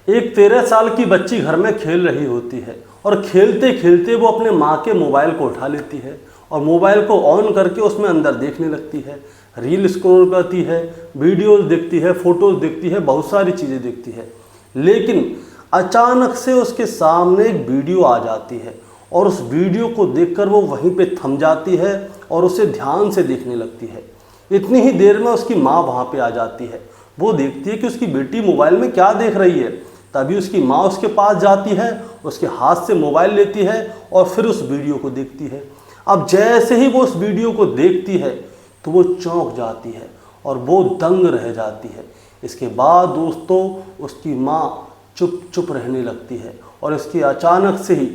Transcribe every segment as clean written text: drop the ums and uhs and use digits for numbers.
एक 13 साल की बच्ची घर में खेल रही होती है और खेलते खेलते वो अपने माँ के मोबाइल को उठा लेती है और मोबाइल को ऑन करके उसमें अंदर देखने लगती है, रील स्क्रॉल करती है, वीडियोस देखती है, फोटोज़ देखती है, बहुत सारी चीज़ें देखती है। लेकिन अचानक से उसके सामने एक वीडियो आ जाती है और उस वीडियो को देखकर वो वहीं पे थम जाती है और उसे ध्यान से देखने लगती है। इतनी ही देर में उसकी माँ वहाँ पे आ जाती है। वो देखती है कि उसकी बेटी मोबाइल में क्या देख रही है। तभी उसकी माँ उसके पास जाती है, उसके हाथ से मोबाइल लेती है और फिर उस वीडियो को देखती है। अब जैसे ही वो उस वीडियो को देखती है तो वो चौंक जाती है और वो दंग रह जाती है। इसके बाद दोस्तों उसकी माँ चुप चुप रहने लगती है और इसके अचानक से ही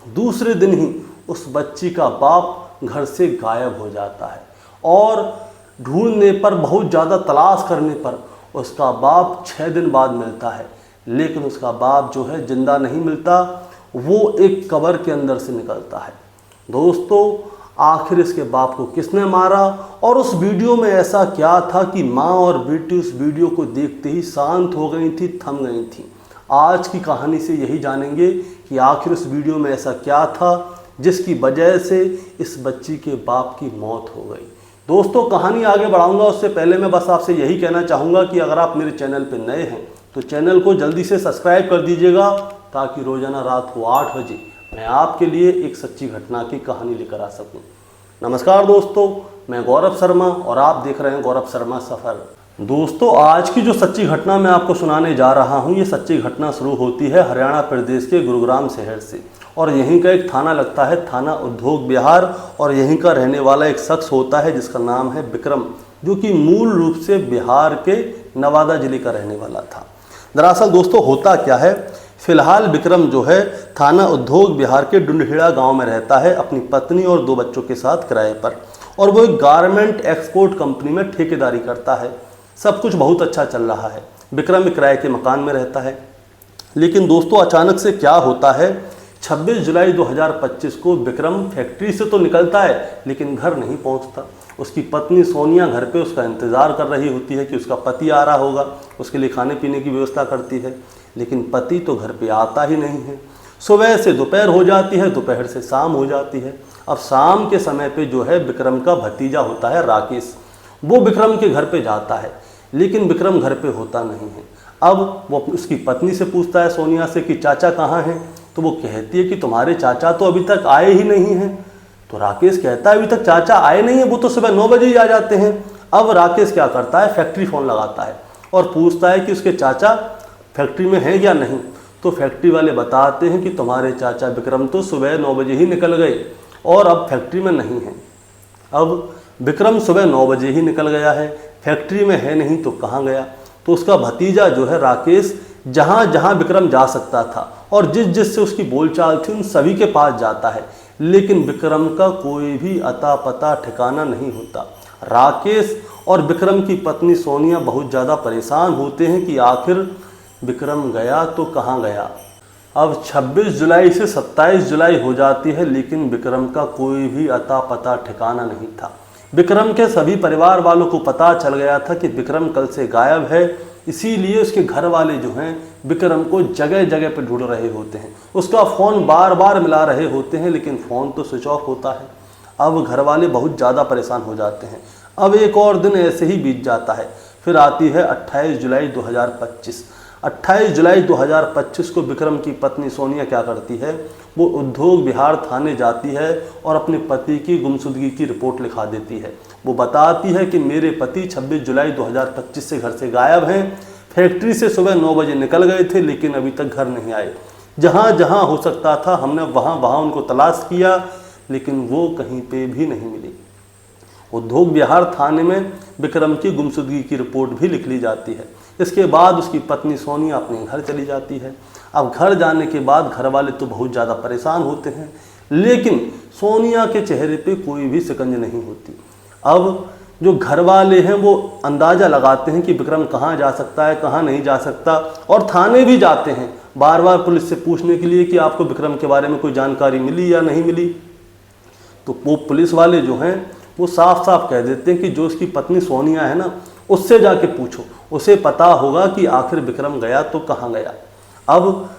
दूसरे दिन ही उस बच्ची का बाप घर से गायब हो जाता है और ढूंढने पर, बहुत ज़्यादा तलाश करने पर उसका बाप 6 दिन बाद मिलता है। लेकिन उसका बाप जो है जिंदा नहीं मिलता, वो एक कब्र के अंदर से निकलता है। दोस्तों आखिर इसके बाप को किसने मारा और उस वीडियो में ऐसा क्या था कि माँ और बेटी उस वीडियो को देखते ही शांत हो गई थी, थम गई थी। आज की कहानी से यही जानेंगे कि आखिर उस वीडियो में ऐसा क्या था जिसकी वजह से इस बच्ची के बाप की मौत हो गई। दोस्तों कहानी आगे बढ़ाऊंगा उससे पहले मैं बस आपसे यही कहना चाहूँगा कि अगर आप मेरे चैनल पर नए हैं तो चैनल को जल्दी से सब्सक्राइब कर दीजिएगा ताकि रोज़ाना रात को 8 बजे मैं आपके लिए एक सच्ची घटना की कहानी लेकर आ सकूं। नमस्कार दोस्तों, मैं गौरव शर्मा और आप देख रहे हैं गौरव शर्मा सफ़र। दोस्तों आज की जो सच्ची घटना मैं आपको सुनाने जा रहा हूं, ये सच्ची घटना शुरू होती है हरियाणा प्रदेश के गुरुग्राम शहर से और यहीं का एक थाना लगता है थाना उद्योग बिहार और यहीं का रहने वाला एक शख्स होता है जिसका नाम है विक्रम, जो कि मूल रूप से बिहार के नवादा जिले का रहने वाला था। दरअसल दोस्तों होता क्या है, फिलहाल विक्रम जो है थाना उद्योग बिहार के डुंडहेड़ा गांव में रहता है अपनी पत्नी और 2 बच्चों के साथ किराए पर, और वो एक गारमेंट एक्सपोर्ट कंपनी में ठेकेदारी करता है। सब कुछ बहुत अच्छा चल रहा है। विक्रम एक किराए के मकान में रहता है। लेकिन दोस्तों अचानक से क्या होता है, 26 जुलाई 2025 को विक्रम फैक्ट्री से तो निकलता है लेकिन घर नहीं पहुंचता। उसकी पत्नी सोनिया घर पे उसका इंतज़ार कर रही होती है कि उसका पति आ रहा होगा, उसके लिए खाने पीने की व्यवस्था करती है, लेकिन पति तो घर पे आता ही नहीं है। सुबह से दोपहर हो जाती है, दोपहर से शाम हो जाती है। अब शाम के समय पे जो है विक्रम का भतीजा होता है राकेश, वो विक्रम के घर पे जाता है लेकिन विक्रम घर पे होता नहीं है। अब वो उसकी पत्नी से पूछता है सोनिया से कि चाचा कहाँ हैं, तो वो कहती है कि तुम्हारे चाचा तो अभी तक आए ही नहीं हैं। तो राकेश कहता है अभी तक चाचा आए नहीं है, वो तो सुबह 9 बजे ही आ जाते हैं। अब राकेश क्या करता है, फैक्ट्री फ़ोन लगाता है और पूछता है कि उसके चाचा फैक्ट्री में हैं या नहीं। तो फैक्ट्री वाले बताते हैं कि तुम्हारे चाचा विक्रम तो सुबह 9 बजे ही निकल गए और अब फैक्ट्री में नहीं हैं। अब विक्रम सुबह 9 बजे ही निकल गया है, फैक्ट्री में है नहीं तो कहाँ गया। तो उसका भतीजा जो है राकेश जहाँ जहाँ विक्रम जा सकता था और जिस जिससे उसकी बोलचाल थी उन सभी के पास जाता है, लेकिन विक्रम का कोई भी अता पता ठिकाना नहीं होता। राकेश और विक्रम की पत्नी सोनिया बहुत ज़्यादा परेशान होते हैं कि आखिर विक्रम गया तो कहाँ गया। अब 26 जुलाई से 27 जुलाई हो जाती है लेकिन विक्रम का कोई भी अता पता ठिकाना नहीं था। विक्रम के सभी परिवार वालों को पता चल गया था कि विक्रम कल से गायब है, इसीलिए उसके घर वाले जो हैं विक्रम को जगह जगह पर ढूंढ रहे होते हैं। उसका फ़ोन बार बार मिला रहे होते हैं लेकिन फ़ोन तो स्विच ऑफ होता है। अब घर वाले बहुत ज़्यादा परेशान हो जाते हैं। अब एक और दिन ऐसे ही बीत जाता है। फिर आती है 28 जुलाई 2025। 28 जुलाई 2025 को विक्रम की पत्नी सोनिया क्या करती है, वो उद्योग बिहार थाने जाती है और अपने पति की गुमशुदगी की रिपोर्ट लिखा देती है। वो बताती है कि मेरे पति 26 जुलाई 2025 से घर से गायब हैं, फैक्ट्री से सुबह 9 बजे निकल गए थे लेकिन अभी तक घर नहीं आए। जहाँ जहाँ हो सकता था हमने वहाँ वहाँ उनको तलाश किया लेकिन वो कहीं पे भी नहीं मिली। उद्योग बिहार थाने में विक्रम की गुमशुदगी की रिपोर्ट भी लिख ली जाती है। इसके बाद उसकी पत्नी सोनिया अपने घर चली जाती है। अब घर जाने के बाद घर वाले तो बहुत ज़्यादा परेशान होते हैं लेकिन सोनिया के चेहरे पे कोई भी शिकंज नहीं होती। अब जो घर वाले हैं वो अंदाज़ा लगाते हैं कि विक्रम कहाँ जा सकता है, कहाँ नहीं जा सकता, और थाने भी जाते हैं बार बार पुलिस से पूछने के लिए कि आपको विक्रम के बारे में कोई जानकारी मिली या नहीं मिली। तो वो पुलिस वाले जो हैं वो साफ साफ कह देते हैं कि जो उसकी पत्नी सोनिया है ना, उससे जाके पूछो, उसे पता होगा कि आखिर विक्रम गया तो कहाँ गया। अब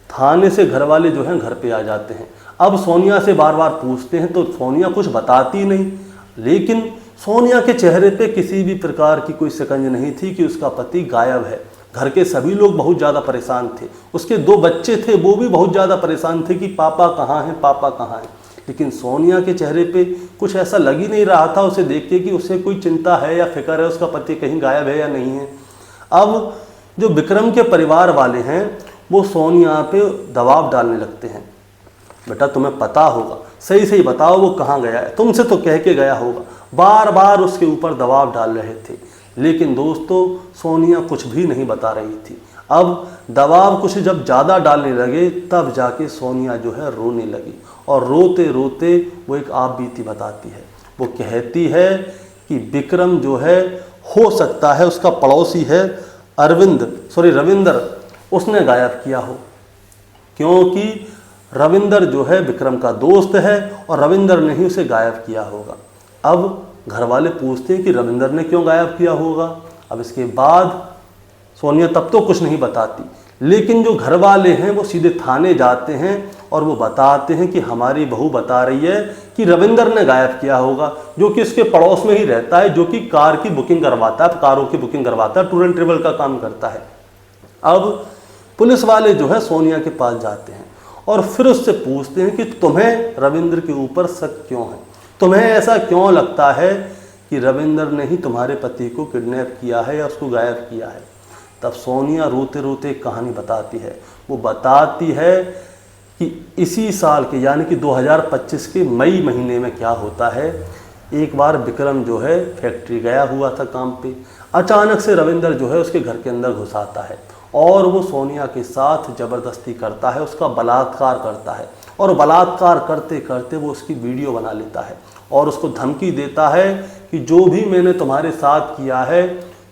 थाने से घर वाले जो हैं घर पे आ जाते हैं। अब सोनिया से बार बार पूछते हैं तो सोनिया कुछ बताती नहीं, लेकिन सोनिया के चेहरे पे किसी भी प्रकार की कोई शिकंज नहीं थी कि उसका पति गायब है। घर के सभी लोग बहुत ज़्यादा परेशान थे, उसके 2 बच्चे थे वो भी बहुत ज़्यादा परेशान थे कि पापा कहाँ हैं, पापा कहाँ हैं। लेकिन सोनिया के चेहरे पे कुछ ऐसा लग ही नहीं रहा था उसे देख के कि उसे कोई चिंता है या फिक्र है उसका पति कहीं गायब है या नहीं है। अब जो विक्रम के परिवार वाले हैं वो सोनिया पे दबाव डालने लगते हैं, बेटा तुम्हें पता होगा, सही सही बताओ वो कहाँ गया है, तुमसे तो कह के गया होगा। बार बार उसके ऊपर दबाव डाल रहे थे, लेकिन दोस्तों सोनिया कुछ भी नहीं बता रही थी। अब दबाव कुछ जब ज़्यादा डालने लगे तब जाके सोनिया जो है रोने लगी, और रोते रोते वो एक आप बीती बताती है। वो कहती है कि विक्रम जो है हो सकता है उसका पड़ोसी है रविंदर, उसने गायब किया हो, क्योंकि रविंदर जो है विक्रम का दोस्त है और रविंदर ने ही उसे गायब किया होगा। अब घर वाले पूछते हैं कि रविंदर ने क्यों गायब किया होगा। अब इसके बाद सोनिया तब तो कुछ नहीं बताती, लेकिन जो घर वाले हैं वो सीधे थाने जाते हैं और वो बताते हैं कि हमारी बहू बता रही है कि रविंदर ने गायब किया होगा, जो कि इसके पड़ोस में ही रहता है, जो कि कार की बुकिंग करवाता है, कारों की बुकिंग करवाता है, टूर एंड ट्रेवल का काम करता है। अब पुलिस वाले जो है सोनिया के पास जाते हैं और फिर उससे पूछते हैं कि तुम्हें रविंदर के ऊपर शक क्यों है, तुम्हें ऐसा क्यों लगता है कि रविंदर ने ही तुम्हारे पति को किडनैप किया है या उसको गायब किया है। तब सोनिया रोते रोते कहानी बताती है। वो बताती है कि इसी साल के यानी कि 2025 के मई महीने में क्या होता है, एक बार विक्रम जो है फैक्ट्री गया हुआ था काम पे, अचानक से रविंदर जो है उसके घर के अंदर घुस आता है और वो सोनिया के साथ ज़बरदस्ती करता है, उसका बलात्कार करता है, और बलात्कार करते करते वो उसकी वीडियो बना लेता है और उसको धमकी देता है कि जो भी मैंने तुम्हारे साथ किया है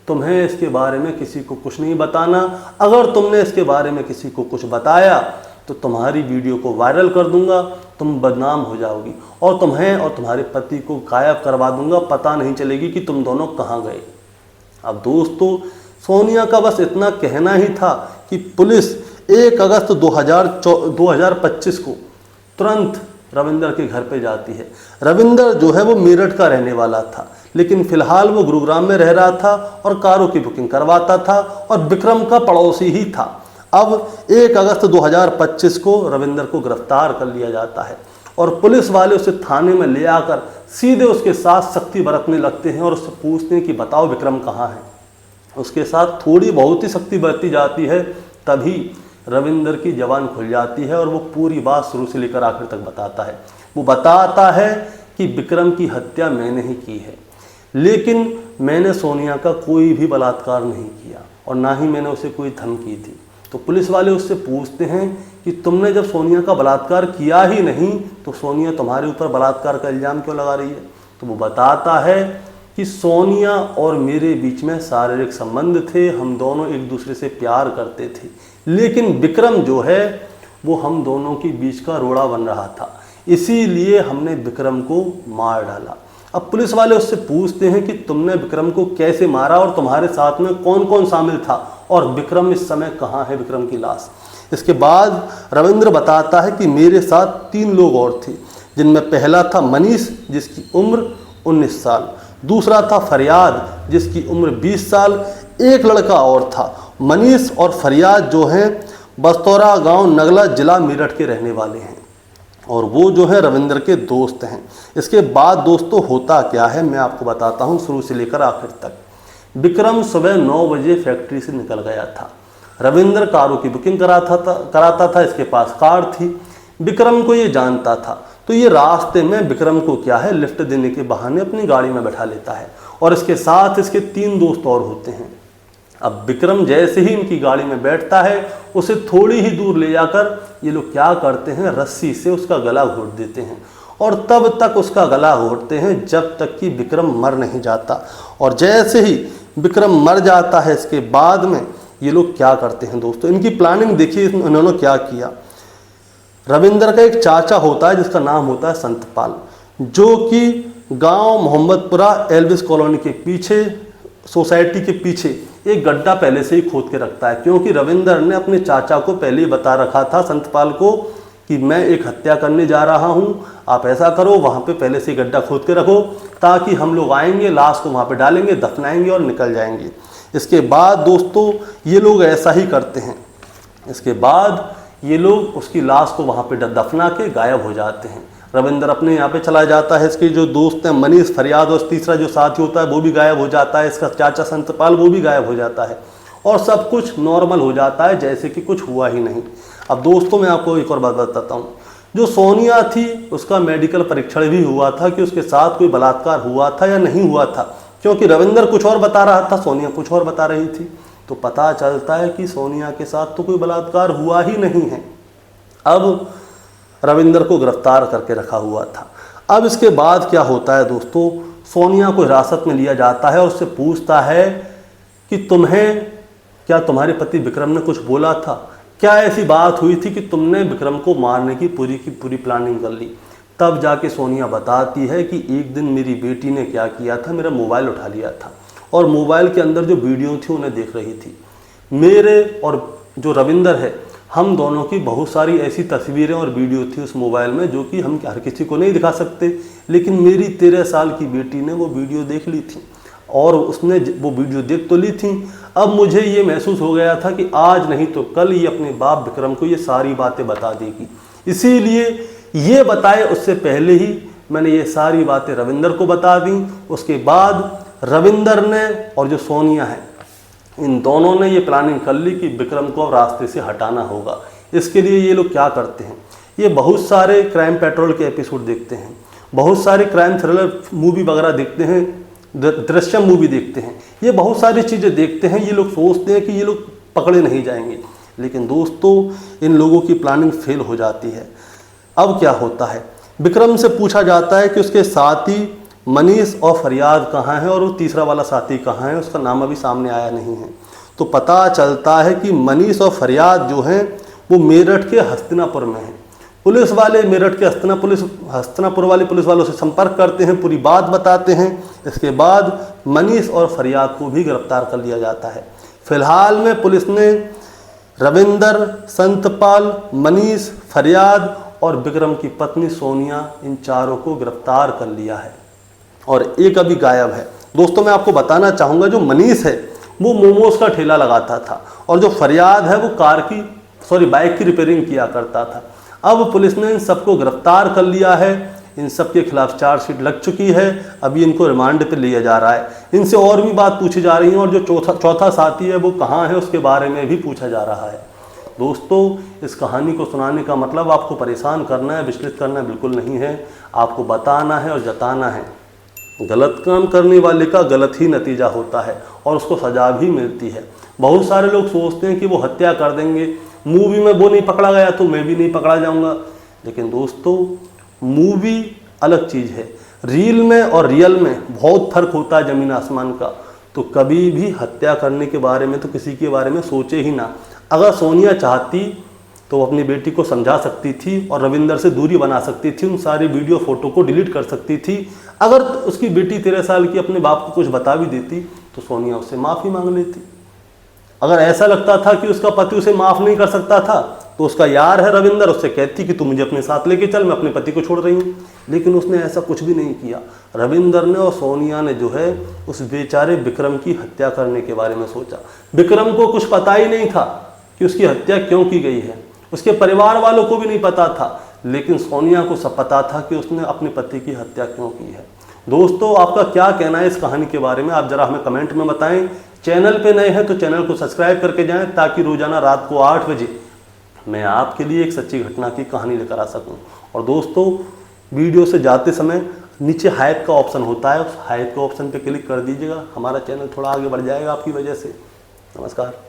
तुम्हें इसके बारे में किसी को कुछ नहीं बताना, अगर तुमने इसके बारे में किसी को कुछ बताया तो तुम्हारी वीडियो को वायरल कर दूंगा, तुम बदनाम हो जाओगी और तुम्हें और तुम्हारे पति को गायब करवा दूंगा, पता नहीं चलेगी कि तुम दोनों कहाँ गए। अब दोस्तों सोनिया का बस इतना कहना ही था कि पुलिस 1 अगस्त 2025 को तुरंत रविंदर के घर पे जाती है। रविंदर जो है वो मेरठ का रहने वाला था, लेकिन फिलहाल वो गुरुग्राम में रह रहा था और कारों की बुकिंग करवाता था और विक्रम का पड़ोसी ही था। अब 1 अगस्त 2025 को रविंदर को गिरफ्तार कर लिया जाता है और पुलिस वाले उसे थाने में ले आकर सीधे उसके साथ सख्ती बरतने लगते हैं और उससे पूछते हैं कि बताओ विक्रम कहाँ है। उसके साथ थोड़ी बहुत ही सख्ती बरती जाती है, तभी रविंदर की जबान खुल जाती है और वो पूरी बात शुरू से लेकर आखिर तक बताता है। वो बताता है कि विक्रम की हत्या मैंने ही की है, लेकिन मैंने सोनिया का कोई भी बलात्कार नहीं किया और ना ही मैंने उसे कोई धमकी दी। तो पुलिस वाले उससे पूछते हैं कि तुमने जब सोनिया का बलात्कार किया ही नहीं तो सोनिया तुम्हारे ऊपर बलात्कार का इल्ज़ाम क्यों लगा रही है। तो वो बताता है कि सोनिया और मेरे बीच में शारीरिक संबंध थे, हम दोनों एक दूसरे से प्यार करते थे, लेकिन विक्रम जो है वो हम दोनों के बीच का रोड़ा बन रहा था, इसीलिए हमने विक्रम को मार डाला। अब पुलिस वाले उससे पूछते हैं कि तुमने विक्रम को कैसे मारा और तुम्हारे साथ में कौन कौन शामिल था और विक्रम इस समय कहाँ है, विक्रम की लाश। इसके बाद रविंद्र बताता है कि मेरे साथ 3 लोग और थे, जिनमें पहला था मनीष जिसकी उम्र 19 साल, दूसरा था फरियाद जिसकी उम्र 20 साल, एक लड़का और था। मनीष और फरियाद जो हैं बस्तौरा गांव नगला जिला मेरठ के रहने वाले हैं और वो जो है रविंद्र के दोस्त हैं। इसके बाद दोस्तों होता क्या है मैं आपको बताता हूँ शुरू से लेकर आखिर तक। विक्रम सुबह 9 बजे फैक्ट्री से निकल गया था। रविंद्र कारों की बुकिंग कराता था, इसके पास कार थी। विक्रम को ये जानता था, तो ये रास्ते में विक्रम को क्या है लिफ्ट देने के बहाने अपनी गाड़ी में बैठा लेता है और इसके साथ इसके 3 दोस्त और होते हैं। अब विक्रम जैसे ही इनकी गाड़ी में बैठता है उसे थोड़ी ही दूर ले जाकर ये लोग क्या करते हैं, रस्सी से उसका गला घोंट देते हैं और तब तक उसका गला घोंटते हैं जब तक कि विक्रम मर नहीं जाता। और जैसे ही विक्रम मर जाता है इसके बाद में ये लोग क्या करते हैं दोस्तों, इनकी प्लानिंग देखिए इन्होंने क्या किया। रविंद्र का एक चाचा होता है जिसका नाम होता है संतपाल, जो कि गांव मोहम्मदपुरा एल्विस कॉलोनी के पीछे सोसाइटी के पीछे एक गड्ढा पहले से ही खोद के रखता है, क्योंकि रविंदर ने अपने चाचा को पहले ही बता रखा था संतपाल को कि मैं एक हत्या करने जा रहा हूँ, आप ऐसा करो वहाँ पे पहले से गड्ढा खोद के रखो ताकि हम लोग आएंगे, लाश को वहाँ पे डालेंगे, दफनाएंगे और निकल जाएंगे। इसके बाद दोस्तों ये लोग ऐसा ही करते हैं। इसके बाद ये लोग उसकी लाश को वहाँ पे दफना के गायब हो जाते हैं। रविंदर अपने यहाँ पे चला जाता है, इसके जो दोस्त हैं मनीष, फरियाद और तीसरा जो साथी होता है वो भी गायब हो जाता है, इसका चाचा संतपाल वो भी गायब हो जाता है और सब कुछ नॉर्मल हो जाता है जैसे कि कुछ हुआ ही नहीं। अब दोस्तों मैं आपको एक और बात बताता हूँ, जो सोनिया थी उसका मेडिकल परीक्षण भी हुआ था कि उसके साथ कोई बलात्कार हुआ था या नहीं हुआ था, क्योंकि रविंदर कुछ और बता रहा था, सोनिया कुछ और बता रही थी। तो पता चलता है कि सोनिया के साथ तो कोई बलात्कार हुआ ही नहीं है। अब रविंदर को गिरफ्तार करके रखा हुआ था। अब इसके बाद क्या होता है दोस्तों, सोनिया को हिरासत में लिया जाता है और उससे पूछता है कि क्या तुम्हारे पति विक्रम ने कुछ बोला था, क्या ऐसी बात हुई थी कि तुमने विक्रम को मारने की पूरी प्लानिंग कर ली। तब जाके सोनिया बताती है कि एक दिन मेरी बेटी ने क्या किया था, मेरा मोबाइल उठा लिया था और मोबाइल के अंदर जो वीडियो थी उन्हें देख रही थी। मेरे और जो रविंदर है हम दोनों की बहुत सारी ऐसी तस्वीरें और वीडियो थी उस मोबाइल में जो कि हम हर किसी को नहीं दिखा सकते, लेकिन मेरी 13 साल की बेटी ने वो वीडियो देख ली थी और उसने वो वीडियो देख तो ली थी। अब मुझे ये महसूस हो गया था कि आज नहीं तो कल ये अपने बाप विक्रम को ये सारी बातें बता देगी, इसीलिए ये बताए उससे पहले ही मैंने ये सारी बातें रविंदर को बता दी। उसके बाद रविंदर ने और जो सोनिया है इन दोनों ने ये प्लानिंग कर ली कि विक्रम को अब रास्ते से हटाना होगा। इसके लिए ये लोग क्या करते हैं, ये बहुत सारे क्राइम पेट्रोल के एपिसोड देखते हैं, बहुत सारे क्राइम थ्रिलर मूवी वगैरह देखते हैं, दृश्यम मूवी देखते हैं, ये बहुत सारी चीज़ें देखते हैं। ये लोग सोचते हैं कि ये लोग पकड़े नहीं जाएंगे, लेकिन दोस्तों इन लोगों की प्लानिंग फेल हो जाती है। अब क्या होता है, विक्रम से पूछा जाता है कि उसके साथी मनीष और फरियाद कहाँ हैं और वो तीसरा वाला साथी कहाँ है, उसका नाम अभी सामने आया नहीं है। तो पता चलता है कि मनीष और फरियाद जो हैं वो मेरठ के हस्तिनापुर में हैं। पुलिस वाले मेरठ के हस्तिनापुर वाले पुलिस वालों से संपर्क करते हैं, पूरी बात बताते हैं। इसके बाद मनीष और फरियाद को भी गिरफ्तार कर लिया जाता है। फिलहाल में पुलिस ने रविंदर, संतपाल, मनीष, फरियाद और विक्रम की पत्नी सोनिया इन चारों को गिरफ्तार कर लिया है और एक अभी गायब है। दोस्तों मैं आपको बताना चाहूँगा, जो मनीष है वो मोमोज का ठेला लगाता था और जो फरियाद है वो बाइक की रिपेयरिंग किया करता था। अब पुलिस ने इन सबको गिरफ्तार कर लिया है, इन सब के खिलाफ चार्जशीट लग चुकी है, अभी इनको रिमांड पे लिया जा रहा है। इनसे और भी बात पूछी जा रही है और जो चौथा साथी है वो कहाँ है उसके बारे में भी पूछा जा रहा है। दोस्तों इस कहानी को सुनाने का मतलब आपको परेशान करना है, विचलित करना बिल्कुल नहीं है, आपको बताना है और जताना है। गलत काम करने वाले का गलत ही नतीजा होता है और उसको सजा भी मिलती है। बहुत सारे लोग सोचते हैं कि वो हत्या कर देंगे, मूवी में वो नहीं पकड़ा गया तो मैं भी नहीं पकड़ा जाऊंगा, लेकिन दोस्तों मूवी अलग चीज़ है, रील में और रियल में बहुत फर्क होता है, ज़मीन आसमान का। तो कभी भी हत्या करने के बारे में तो किसी के बारे में सोचे ही ना। अगर सोनिया चाहती तो वो अपनी बेटी को समझा सकती थी और रविंदर से दूरी बना सकती थी, उन सारी वीडियो फोटो को डिलीट कर सकती थी। अगर उसकी बेटी 13 साल की अपने बाप को कुछ बता भी देती तो सोनिया उससे माफ़ी मांग लेती। अगर ऐसा लगता था कि उसका पति उसे माफ़ नहीं कर सकता था तो उसका यार है रविंदर, उससे कहती कि तू मुझे अपने साथ लेके चल, मैं अपने पति को छोड़ रही हूँ। लेकिन उसने ऐसा कुछ भी नहीं किया। रविंदर ने और सोनिया ने जो है उस बेचारे विक्रम की हत्या करने के बारे में सोचा। विक्रम को कुछ पता ही नहीं था कि उसकी हत्या क्यों की गई है, उसके परिवार वालों को भी नहीं पता था, लेकिन सोनिया को सब पता था कि उसने अपने पति की हत्या क्यों की है। दोस्तों आपका क्या कहना है इस कहानी के बारे में, आप जरा हमें कमेंट में बताएं। चैनल पे नए हैं तो चैनल को सब्सक्राइब करके जाएं ताकि रोजाना रात को 8 बजे मैं आपके लिए एक सच्ची घटना की कहानी लेकर आ सकूं। और दोस्तों वीडियो से जाते समय नीचे हाइप का ऑप्शन होता है, उस हाइप के ऑप्शन पे क्लिक कर दीजिएगा, हमारा चैनल थोड़ा आगे बढ़ जाएगा आपकी वजह से। नमस्कार।